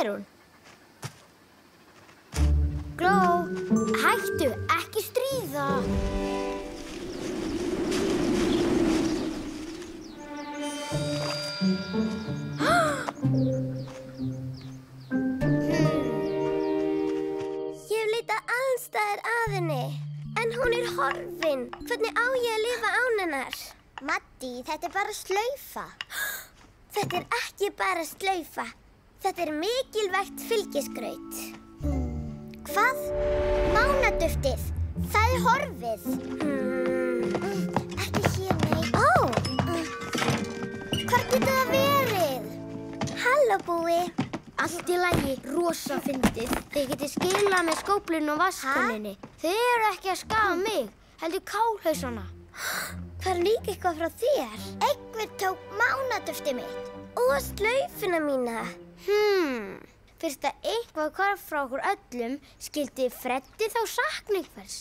er hún? Gló, hættu, ekki stríða. Ég hef leitað alls staðar að henni, en hún er horfin. Hvernig á ég að lifa án hennar? Maddý, þetta er bara slaufa. Þetta er ekki bara slaufa. Þetta er mikilvægt fylgiskraut. Hvað? Mánaduftið. Það er horfið. Ekki hér, nei. Ó! Hvar getur það verið? Halló, Búi. Allt í lagi, rosa fyndið. Þið getið skilað með skóflunni og vatnskönnunni. Þið eru ekki að skaða mig, heldur kálhausana. Það er líka eitthvað frá þér. Einhver tók mánaduftið mitt og slaufuna mína. Fyrst að eitthvað hvarf frá okkur öllum, skildi Freddi þá sakna einhvers.